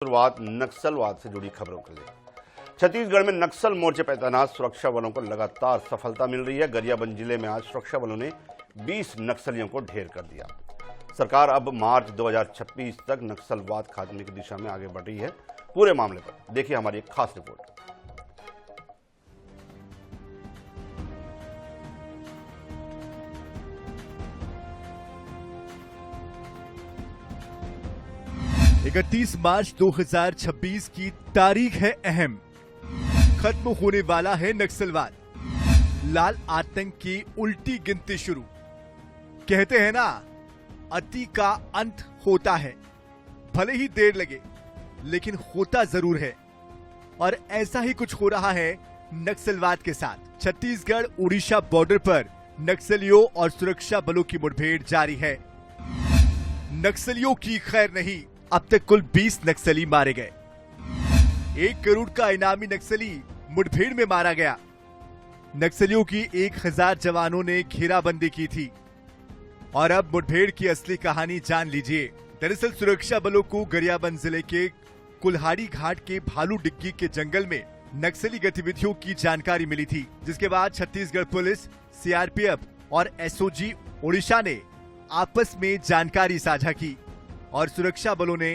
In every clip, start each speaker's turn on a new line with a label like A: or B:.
A: शुरुआत नक्सलवाद से जुड़ी खबरों के लिए। छत्तीसगढ़ में नक्सल मोर्चे पर तैनात सुरक्षा बलों को लगातार सफलता मिल रही है। गरियाबंद जिले में आज सुरक्षा बलों ने 20 नक्सलियों को ढेर कर दिया। सरकार अब मार्च 2026 तक नक्सलवाद खात्मे की दिशा में आगे बढ़ रही है। पूरे मामले पर देखिए हमारी एक खास रिपोर्ट।
B: इकतीस मार्च 2026 की तारीख है अहम। खत्म होने वाला है नक्सलवाद। लाल आतंक की उल्टी गिनती शुरू। कहते हैं ना, अति का अंत होता है, भले ही देर लगे लेकिन होता जरूर है। और ऐसा ही कुछ हो रहा है नक्सलवाद के साथ। छत्तीसगढ़ उड़ीसा बॉर्डर पर नक्सलियों और सुरक्षा बलों की मुठभेड़ जारी है। नक्सलियों की खैर नहीं, अब तक कुल 20 नक्सली मारे गए। 1 करोड़ का इनामी नक्सली मुठभेड़ में मारा गया। नक्सलियों की 1000 जवानों ने घेराबंदी की थी। और अब मुठभेड़ की असली कहानी जान लीजिए। दरअसल सुरक्षा बलों को गरियाबंद जिले के कुल्हाड़ी घाट के भालू डिग्गी के जंगल में नक्सली गतिविधियों की जानकारी मिली थी, जिसके बाद छत्तीसगढ़ पुलिस, सीआरपीएफ और एसओजी ओडिशा ने आपस में जानकारी साझा की और सुरक्षा बलों ने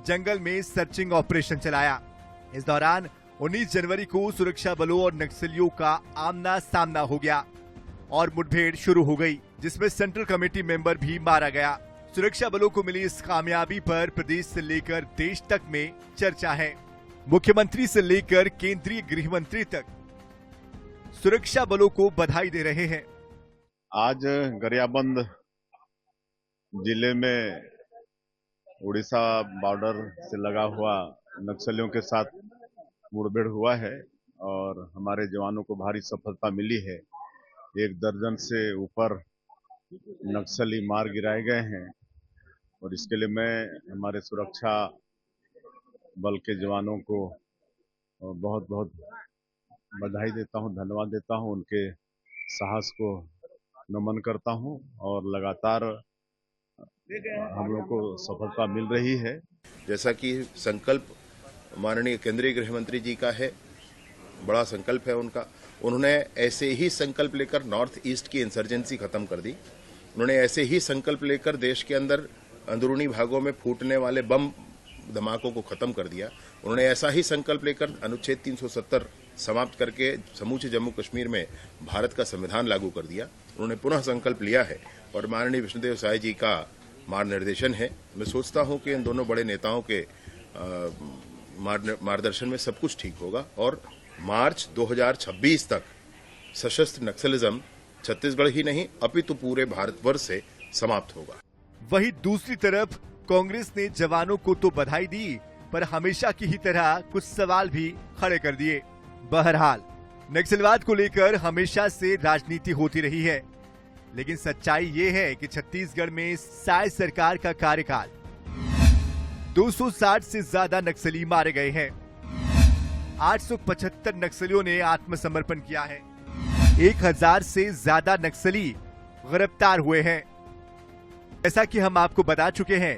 B: जंगल में सर्चिंग ऑपरेशन चलाया। इस दौरान 19 जनवरी को सुरक्षा बलों और नक्सलियों का आमना सामना हो गया और मुठभेड़ शुरू हो गई, जिसमें सेंट्रल कमेटी मेंबर भी मारा गया। सुरक्षा बलों को मिली इस कामयाबी पर प्रदेश से लेकर देश तक में चर्चा है। मुख्यमंत्री से लेकर केंद्रीय गृह मंत्री तक सुरक्षा बलों को बधाई दे रहे हैं।
C: आज गरियाबंद जिले में उड़ीसा बॉर्डर से लगा हुआ नक्सलियों के साथ मुठभेड़ हुआ है और हमारे जवानों को भारी सफलता मिली है। 1 दर्जन से ऊपर नक्सली मार गिराए गए हैं और इसके लिए मैं हमारे सुरक्षा बल के जवानों को बहुत बहुत बधाई देता हूं, धन्यवाद देता हूं, उनके साहस को नमन करता हूं और लगातार हम लोगों को सफलता मिल रही है।
D: जैसा कि संकल्प माननीय केंद्रीय गृह मंत्री जी का है, बड़ा संकल्प है उनका। उन्होंने ऐसे ही संकल्प लेकर नॉर्थ ईस्ट की इंसर्जेंसी खत्म कर दी। उन्होंने ऐसे ही संकल्प लेकर देश के अंदर अंदरूनी भागों में फूटने वाले बम धमाकों को खत्म कर दिया। उन्होंने ऐसा ही संकल्प लेकर अनुच्छेद 370 समाप्त करके समूचे जम्मू कश्मीर में भारत का संविधान लागू कर दिया। उन्होंने पुनः संकल्प लिया है और माननीय विष्णुदेव साय जी का मार्गदर्शन है। मैं सोचता हूं कि इन दोनों बड़े नेताओं के मार्गदर्शन में सब कुछ ठीक होगा और मार्च 2026 तक सशस्त्र नक्सलिज्म छत्तीसगढ़ ही नहीं अपितु पूरे भारतवर्ष से समाप्त होगा।
B: वहीं दूसरी तरफ कांग्रेस ने जवानों को तो बधाई दी, पर हमेशा की ही तरह कुछ सवाल भी खड़े कर दिए। बहरहाल नक्सलवाद को लेकर हमेशा से राजनीति होती रही है, लेकिन सच्चाई ये है कि छत्तीसगढ़ में साय सरकार का कार्यकाल 260 से ज्यादा नक्सली मारे गए हैं। 875 नक्सलियों ने आत्मसमर्पण किया है। 1000 से ज्यादा नक्सली गिरफ्तार हुए हैं। जैसा कि हम आपको बता चुके हैं,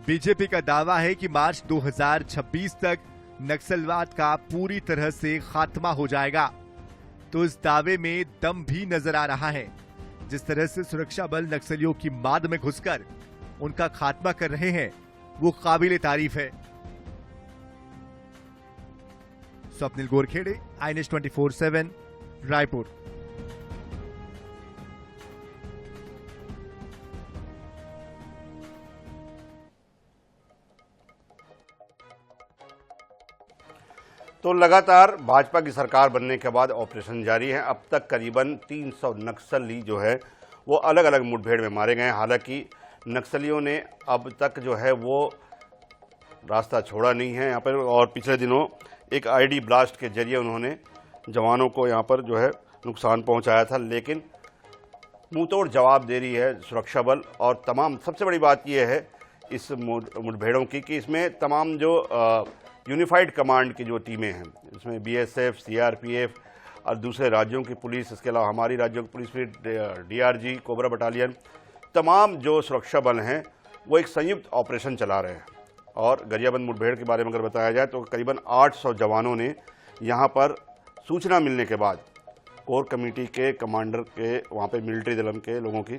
B: बीजेपी का दावा है कि मार्च 2026 तक नक्सलवाद का पूरी तरह से खात्मा हो जाएगा। तो इस दावे में दम भी नजर आ रहा है। जिस तरह से सुरक्षा बल नक्सलियों की माद में घुसकर उनका खात्मा कर रहे हैं, वो काबिले तारीफ है। स्वप्निल गोरखेड़े, INS 24/7, रायपुर।
A: तो लगातार भाजपा की सरकार बनने के बाद ऑपरेशन जारी है। अब तक करीबन 300 नक्सली जो है वो अलग अलग मुठभेड़ में मारे गए हैं। हालांकि नक्सलियों ने अब तक जो है वो रास्ता छोड़ा नहीं है यहाँ पर, और पिछले दिनों एक आईडी ब्लास्ट के जरिए उन्होंने जवानों को यहाँ पर जो है नुकसान पहुँचाया था, लेकिन मुंहतोड़ जवाब दे रही है सुरक्षा बल। और तमाम सबसे बड़ी बात यह है इस मुठभेड़ों की कि इसमें तमाम जो यूनिफाइड कमांड की जो टीमें हैं, इसमें BSF, CRPF और दूसरे राज्यों की पुलिस, इसके अलावा हमारी राज्यों की पुलिस, फिर DRG, कोबरा बटालियन, तमाम जो सुरक्षा बल हैं वो एक संयुक्त ऑपरेशन चला रहे हैं। और गरियाबंद मुठभेड़ के बारे में अगर बताया जाए तो करीबन 800 जवानों ने यहाँ पर सूचना मिलने के बाद कोर कमेटी के कमांडर के वहाँ पे मिलिट्री दलन के लोगों की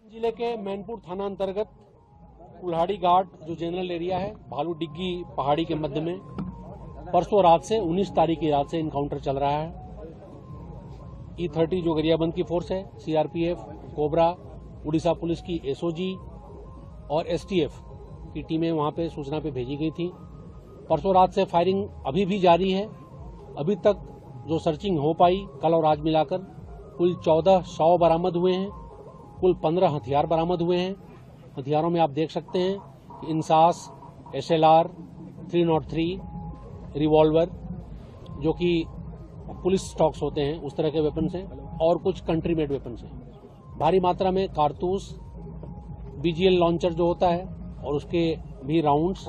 E: जिले के मैनपुर थाना अंतर्गत कुल्हाड़ी घाट जो जनरल एरिया है, भालू डिग्गी पहाड़ी के मध्य में परसों रात से 19 तारीख की रात से इनकाउंटर चल रहा है। E30 जो गरियाबंद की फोर्स है, CRPF, कोबरा, उड़ीसा पुलिस की SOG और STF की टीमें वहां पे सूचना पे भेजी गई थी। परसों रात से फायरिंग अभी भी जारी है। अभी तक जो सर्चिंग हो पाई कल और आज मिलाकर कुल 14 शव बरामद हुए हैं, कुल 15 हथियार बरामद हुए हैं। हथियारों में आप देख सकते हैं कि इंसास, SLR, 303, रिवॉल्वर जो कि पुलिस स्टॉक्स होते हैं उस तरह के वेपन्स हैं और कुछ कंट्री मेड वेपन्स हैं। भारी मात्रा में कारतूस, BGL लॉन्चर जो होता है और उसके भी राउंड्स,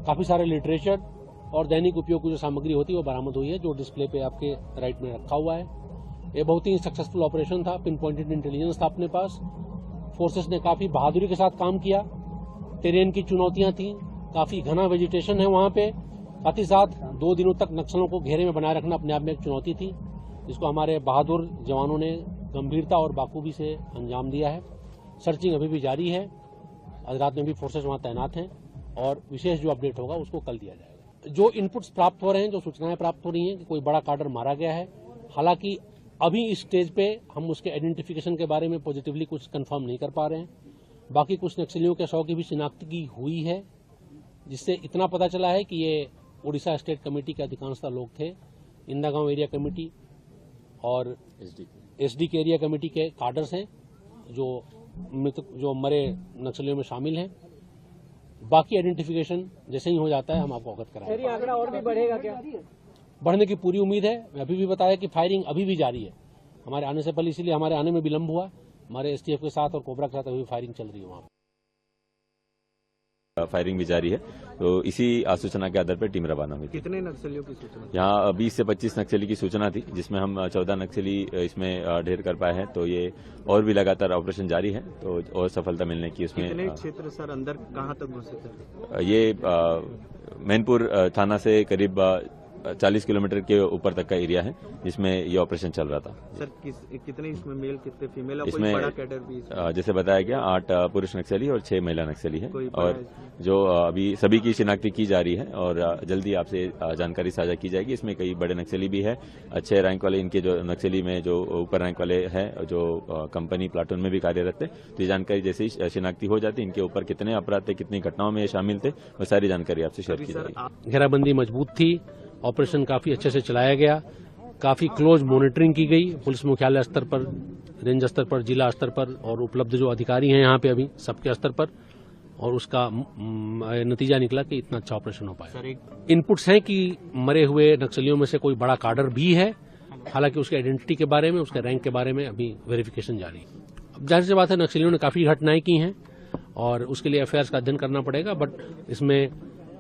E: काफ़ी सारे लिटरेचर और दैनिक उपयोग की जो सामग्री होती है वो बरामद हुई है, जो डिस्प्ले पे आपके राइट में रखा हुआ है। ये बहुत ही सक्सेसफुल ऑपरेशन था, पिन पॉइंटेड इंटेलिजेंस था अपने पास। फोर्सेस ने काफ़ी बहादुरी के साथ काम किया। टेरेन की चुनौतियां थी, काफ़ी घना वेजिटेशन है वहां पे, साथ ही साथ 2 दिनों तक नक्सलों को घेरे में बनाए रखना अपने आप में एक चुनौती थी, जिसको हमारे बहादुर जवानों ने गंभीरता और बाखूबी से अंजाम दिया है। सर्चिंग अभी भी जारी है। आज रात में भी फोर्सेस वहां तैनात हैं और विशेष जो अपडेट होगा उसको कल दिया जाएगा। जो इनपुट्स प्राप्त हो रहे हैं, जो सूचनाएं प्राप्त हो रही हैं कि कोई बड़ा कार्डर मारा गया है, हालांकि अभी इस स्टेज पे हम उसके आइडेंटिफिकेशन के बारे में पॉजिटिवली कुछ कंफर्म नहीं कर पा रहे हैं। बाकी कुछ नक्सलियों के शव की भी शिनाख्तगी हुई है, जिससे इतना पता चला है कि ये उड़ीसा स्टेट कमेटी के अधिकांशतः लोग थे। इंदागांव एरिया कमेटी और SD के एरिया कमेटी के कार्डर्स हैं जो मरे नक्सलियों में शामिल हैं। बाकी आइडेंटिफिकेशन जैसे ही हो जाता है हम आपको अवगत कराएंगे।
F: आंकड़ा और भी बढ़ेगा क्या?
E: बढ़ने की पूरी उम्मीद है। मैं अभी भी बताया कि फायरिंग अभी भी जारी है। हमारे आने से पहले, इसीलिए हमारे आने में विलंब हुआ। हमारे STF के साथ और कोबरा के साथ अभी फायरिंग चल रही है। वहां
G: फायरिंग भी जारी है, तो इसी सूचना के आधार पर टीम रवाना हुई।
F: कितने नक्सलियों की सूचना?
G: यहाँ 20 से 25 नक्सली की सूचना थी, जिसमें हम 14 नक्सली इसमें ढेर कर पाए हैं। तो ये और भी लगातार ऑपरेशन जारी है, तो और सफलता मिलने की उसमें।
F: कितने क्षेत्र सर अंदर कहाँ तक घुसे थे?
G: ये मैनपुर थाना से करीब 40 किलोमीटर के ऊपर तक का एरिया है, जिसमें ये ऑपरेशन चल रहा था।
F: सर कितने इसमें मेल, कितने फीमेल और
G: इसमें
F: कोई बड़ा कैडर भी?
G: जैसे बताया गया 8 पुरुष नक्सली और 6 महिला नक्सली है, और जो अभी सभी की शिनाख्ती की जा रही है और जल्दी आपसे जानकारी साझा की जाएगी। इसमें कई बड़े नक्सली भी है, अच्छे रैंक वाले। इनके जो नक्सली में जो ऊपर रैंक वाले हैं, जो कंपनी प्लाटून में भी कार्यरत थे, तो ये जानकारी जैसे ही शिनाख्ती हो जाती, इनके ऊपर कितने अपराध थे, कितनी घटनाओं में शामिल थे, वो सारी जानकारी आपसे शेयर की जाएगी।
E: घेराबंदी मजबूत थी, ऑपरेशन काफी अच्छे से चलाया गया, काफी क्लोज मॉनिटरिंग की गई पुलिस मुख्यालय स्तर पर, रेंज स्तर पर, जिला स्तर पर और उपलब्ध जो अधिकारी हैं यहाँ पे अभी सबके स्तर पर, और उसका नतीजा निकला कि इतना अच्छा ऑपरेशन हो पाया। इनपुट्स हैं कि मरे हुए नक्सलियों में से कोई बड़ा कार्डर भी है, हालांकि उसके आइडेंटिटी के बारे में, उसके रैंक के बारे में अभी वेरिफिकेशन जारी है। अब जाहिर सी बात है, नक्सलियों ने काफी घटनाएं की हैं और उसके लिए FIRs का अध्ययन करना पड़ेगा, बट इसमें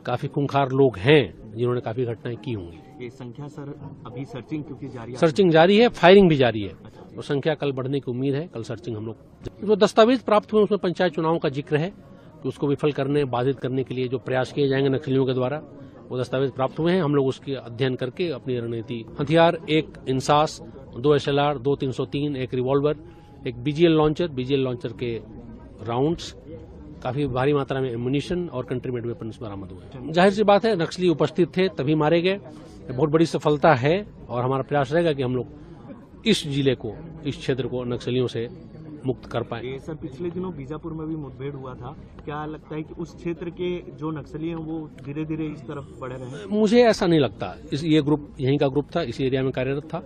E: काफी खूंखार लोग हैं जिन्होंने काफी घटनाएं की होंगी।
F: ये संख्या सर अभी सर्चिंग क्योंकि जारी है?
E: सर्चिंग जारी है, फायरिंग भी जारी है, तो संख्या कल बढ़ने की उम्मीद है। कल सर्चिंग हम लोग जो दस्तावेज प्राप्त हुए उसमें पंचायत चुनाव का जिक्र है कि उसको विफल करने, बाधित करने के लिए जो प्रयास किए जाएंगे नक्सलियों के द्वारा, वो दस्तावेज प्राप्त हुए हैं। हम लोग उसके अध्ययन करके अपनी रणनीति, हथियार 1 INSAS, 2 SLR, 2 303, 1 revolver, 1 BGL launcher के राउंड्स, काफी भारी मात्रा में एम्युनिशन और कंट्री मेड वेपन्स बरामद हुए। जाहिर सी बात है, नक्सली उपस्थित थे तभी मारे गए। बहुत बड़ी सफलता है और हमारा प्रयास रहेगा कि हम लोग इस जिले को, इस क्षेत्र को नक्सलियों से मुक्त कर पाए।
F: सर पिछले दिनों बीजापुर में भी मुठभेड़ हुआ था, क्या लगता है कि उस क्षेत्र के जो नक्सली हैं वो धीरे धीरे इस तरफ बढ़ रहे हैं?
E: मुझे ऐसा नहीं लगता। ये ग्रुप यहीं का ग्रुप था, इसी एरिया में कार्यरत था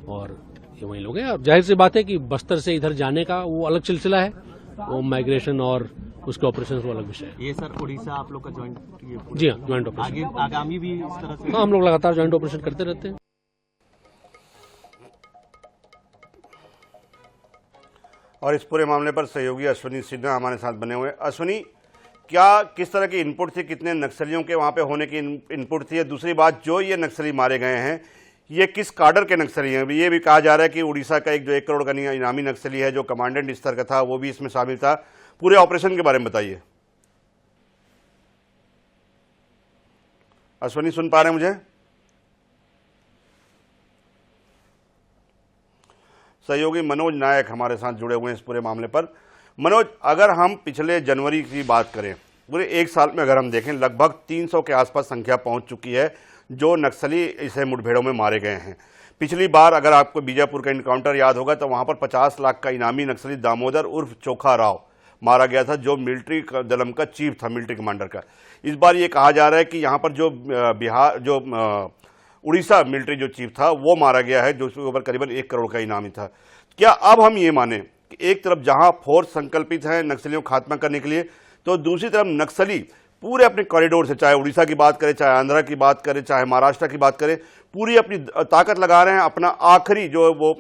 E: और ये वही लोग हैं। अब जाहिर सी बात है कि बस्तर से इधर जाने का वो अलग सिलसिला है, वो माइग्रेशन और उसके ऑपरेशन वो अलग विषय है।
F: ये सर उड़ीसा आप लोग का ज्वाइंट?
E: जी हाँ, ज्वाइंट ऑपरेशन।
F: आगे आगामी भी इस तरह से?
E: हाँ, हम लोग लगातार ज्वाइंट ऑपरेशन करते रहते हैं।
A: और इस पूरे मामले पर सहयोगी अश्विनी सिन्हा हमारे साथ बने हुए। अश्विनी, क्या किस तरह की इनपुट थी, कितने नक्सलियों के वहाँ पे होने की इनपुट थी? दूसरी बात, जो ये नक्सली मारे गए हैं, ये किस काडर के नक्सली हैं? ये भी कहा जा रहा है कि उड़ीसा का एक जो 1 करोड़ का इनामी नक्सली है, जो कमांडेंट स्तर का था, वो भी इसमें शामिल था। पूरे ऑपरेशन के बारे में बताइए। अश्वनी सुन पा रहे हैं मुझे? सहयोगी मनोज नायक हमारे साथ जुड़े हुए हैं इस पूरे मामले पर। मनोज, अगर हम पिछले जनवरी की बात करें, पूरे 1 साल में अगर हम देखें, लगभग 300 के आसपास संख्या पहुंच चुकी है जो नक्सली इसे मुठभेड़ों में मारे गए हैं। पिछली बार अगर आपको बीजापुर का इनकाउंटर याद होगा तो वहां पर 50 लाख का इनामी नक्सली दामोदर उर्फ चोखा राव मारा गया था, जो मिलिट्री दलम का चीफ था, मिलिट्री कमांडर का। इस बार ये कहा जा रहा है कि यहाँ पर जो उड़ीसा मिलिट्री जो चीफ था वो मारा गया है, जो उसके ऊपर करीबन 1 करोड़ का इनामी था। क्या अब हम ये माने कि एक तरफ जहां फोर्स संकल्पित है नक्सलियों को खात्मा करने के लिए, तो दूसरी तरफ नक्सली पूरे अपने कॉरिडोर से, चाहे उड़ीसा की बात करें, चाहे आंध्रा की बात करें, चाहे महाराष्ट्र की बात करें, पूरी अपनी ताकत लगा रहे हैं अपना आखिरी जो वो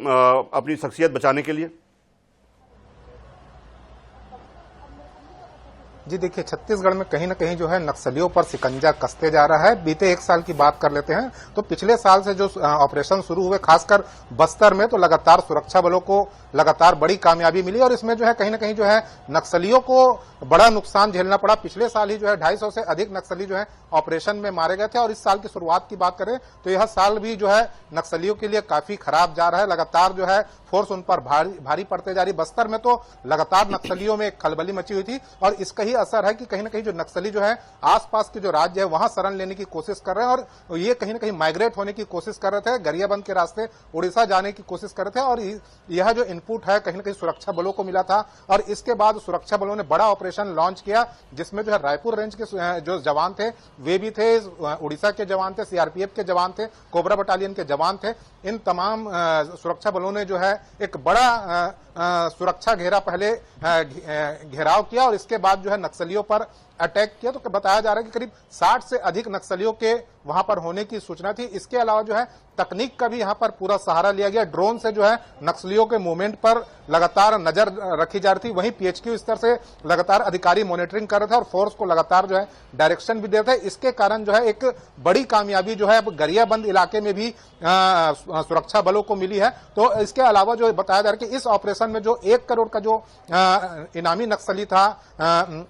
A: अपनी शख्सियत बचाने के लिए?
H: जी देखिए, छत्तीसगढ़ में कहीं न कहीं जो है नक्सलियों पर शिकंजा कसते जा रहा है। बीते 1 साल की बात कर लेते हैं तो पिछले साल से जो ऑपरेशन शुरू हुए, खासकर बस्तर में, तो लगातार सुरक्षा बलों को लगातार बड़ी कामयाबी मिली और इसमें जो है कहीं न कहीं जो है नक्सलियों को बड़ा नुकसान झेलना पड़ा। पिछले साल ही जो है 250 से अधिक नक्सली जो है ऑपरेशन में मारे गए थे और इस साल की शुरुआत की बात करें तो यह साल भी जो है नक्सलियों के लिए काफी खराब जा रहा है। लगातार जो है फोर्स उन पर भारी पड़ते जा रही। बस्तर में तो लगातार नक्सलियों में एक खलबली मची हुई थी और इसका ही असर है कि कहीं न कहीं जो नक्सली जो है आसपास के जो राज्य है वहां शरण लेने की कोशिश कर रहे हैं और ये कहीं न कहीं माइग्रेट होने की कोशिश कर रहे थे, गरियाबंद के रास्ते उड़ीसा जाने की कोशिश कर रहे थे। और यह जो इनपुट है कहीं न कहीं सुरक्षा बलों को मिला था और इसके बाद सुरक्षा बलों ने बड़ा ऑपरेशन लॉन्च किया, जिसमें जो है रायपुर रेंज के जो जवान थे वे भी थे, उड़ीसा के जवान थे, सीआरपीएफ के जवान थे, कोबरा बटालियन के जवान थे। इन तमाम सुरक्षा बलों ने जो है एक बड़ा सुरक्षा घेरा पहले घेराव किया और इसके बाद जो है नक्सलियों पर अटैक किया। तो बताया जा रहा है कि करीब 60 से अधिक नक्सलियों के वहां पर होने की सूचना थी। इसके अलावा जो है तकनीक का भी यहां पर पूरा सहारा लिया गया। ड्रोन से जो है नक्सलियों के मूवमेंट पर लगातार नजर रखी जा रही थी। वहीं पीएचक्यू स्तर से लगातार अधिकारी मॉनिटरिंग कर रहे थे और फोर्स को लगातार जो है डायरेक्शन भी दे रहे थे। इसके कारण जो है एक बड़ी कामयाबी जो है अब गरियाबंद इलाके में भी सुरक्षा बलों को मिली है। तो इसके अलावा जो बताया जा रहा है कि इस ऑपरेशन में जो 1 करोड़ का जो इनामी नक्सली था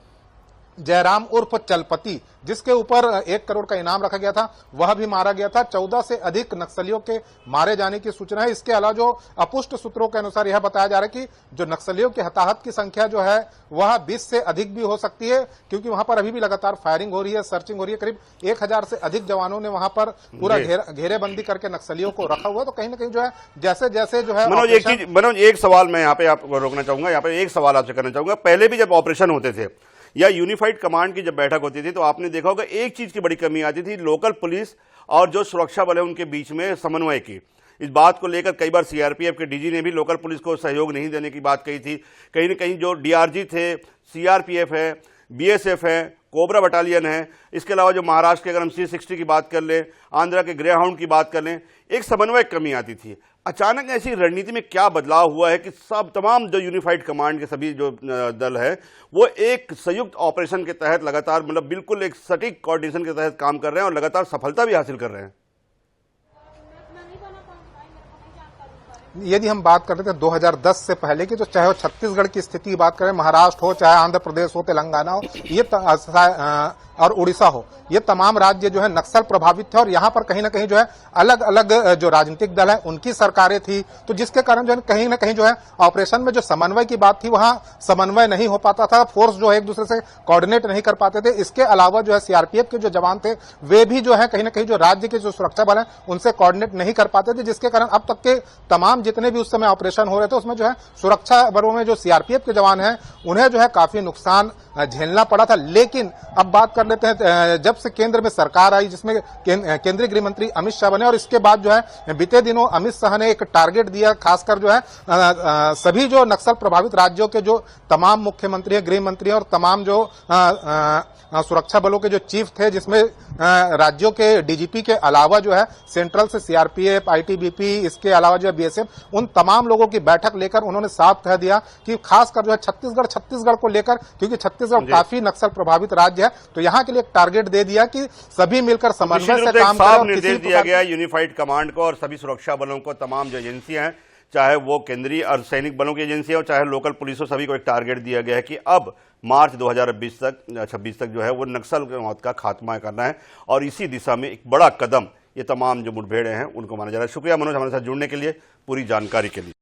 H: जयराम उर्फ चलपति, जिसके ऊपर 1 करोड़ का इनाम रखा गया था, वह भी मारा गया था। 14 से अधिक नक्सलियों के मारे जाने की सूचना है। इसके अलावा जो अपुष्ट सूत्रों के अनुसार यह बताया जा रहा है कि जो नक्सलियों के हताहत की संख्या जो है वह 20 से अधिक भी हो सकती है, क्योंकि वहां पर अभी भी लगातार फायरिंग हो रही है, सर्चिंग हो रही है। करीब 1000 से अधिक जवानों ने वहां पर पूरा घेरेबंदी करके नक्सलियों को रखा हुआ है। तो कहीं ना कहीं जो है जैसे जैसे जो है
A: मनोज, एक सवाल मैं यहाँ पे आपको रोकना चाहूंगा, यहाँ पे एक सवाल आपसे करना चाहूंगा। पहले भी जब ऑपरेशन होते थे या यूनिफाइड कमांड की जब बैठक होती थी तो आपने देखा होगा एक चीज की बड़ी कमी आती थी, लोकल पुलिस और जो सुरक्षा बल है उनके बीच में समन्वय की। इस बात को लेकर कई बार सीआरपीएफ के डीजी ने भी लोकल पुलिस को सहयोग नहीं देने की बात कही थी। कहीं न कहीं जो डीआरजी थे, सीआरपीएफ है, बीएसएफ है, कोबरा बटालियन है, इसके अलावा जो महाराष्ट्र के अगर हम C60 की बात कर लें, आंध्रा के ग्रे हाउंड की बात कर लें, एक समन्वय कमी आती थी। अचानक ऐसी रणनीति में क्या बदलाव हुआ है कि सब तमाम जो यूनिफाइड कमांड के सभी जो दल है वो एक संयुक्त ऑपरेशन के तहत लगातार, मतलब बिल्कुल एक सटीक कोऑर्डिनेशन के तहत काम कर रहे हैं और लगातार सफलता भी हासिल कर रहे हैं?
H: यदि हम बात कर रहे थे 2010 से पहले की, तो चाहे वो छत्तीसगढ़ की स्थिति की बात करें, महाराष्ट्र हो, चाहे आंध्र प्रदेश हो, तेलंगाना हो, ये और उड़ीसा हो, ये तमाम राज्य जो है नक्सल प्रभावित थे और यहाँ पर कहीं ना कहीं जो है अलग अलग जो राजनीतिक दल है उनकी सरकारें थी। तो जिसके कारण जो है कहीं ना कहीं जो है ऑपरेशन में जो समन्वय की बात थी वहां समन्वय नहीं हो पाता था, फोर्स जो है एक दूसरे से कोऑर्डिनेट नहीं कर पाते थे। इसके अलावा जो है सीआरपीएफ के जो जवान थे वे भी जो है कहीं ना कहीं जो राज्य के जो सुरक्षा बल है उनसे कोऑर्डिनेट नहीं कर पाते थे, जिसके कारण अब तक के तमाम जितने भी उस समय ऑपरेशन हो रहे थे उसमें जो है सुरक्षा बलों में जो सीआरपीएफ के जवान हैं उन्हें जो है काफी नुकसान झेलना पड़ा था। लेकिन अब बात कर लेते हैं, जब से केंद्र में सरकार आई जिसमें केंद्रीय गृह मंत्री अमित शाह बने और इसके बाद जो है बीते दिनों अमित शाह ने एक टारगेट दिया, खासकर जो है सभी जो नक्सल प्रभावित राज्यों के जो तमाम मुख्यमंत्री हैं, गृह मंत्री और तमाम जो सुरक्षा बलों के जो चीफ थे, जिसमें राज्यों के डीजीपी के अलावा जो है सेंट्रल से सीआरपीएफ, आईटीबीपी, इसके अलावा जो है बीएसएफ, उन तमाम लोगों की बैठक लेकर उन्होंने साफ कह दिया कि खासकर जो है छत्तीसगढ़ को लेकर, क्योंकि छत्तीसगढ़ छत्तीसगढ़ काफी नक्सल प्रभावित राज्य है, तो यहाँ के लिए एक टारगेट दे दिया कि सभी मिलकर समन्वय से काम करें। और
A: निर्देश दिया गया यूनिफाइड कमांड को और सभी सुरक्षा बलों को, तमाम जो एजेंसियां हैं, चाहे वो केंद्रीय अर्धसैनिक बलों की एजेंसी हो चाहे लोकल पुलिस हो, सभी को एक टारगेट दिया गया है कि अब मार्च 2026 तक जो है वो नक्सल के मौत का खात्मा करना है। और इसी दिशा में एक बड़ा कदम ये तमाम जो मुठभेड़ें हैं उनको माना जा रहा है। शुक्रिया मनोज हमारे साथ जुड़ने के लिए, पूरी जानकारी के लिए।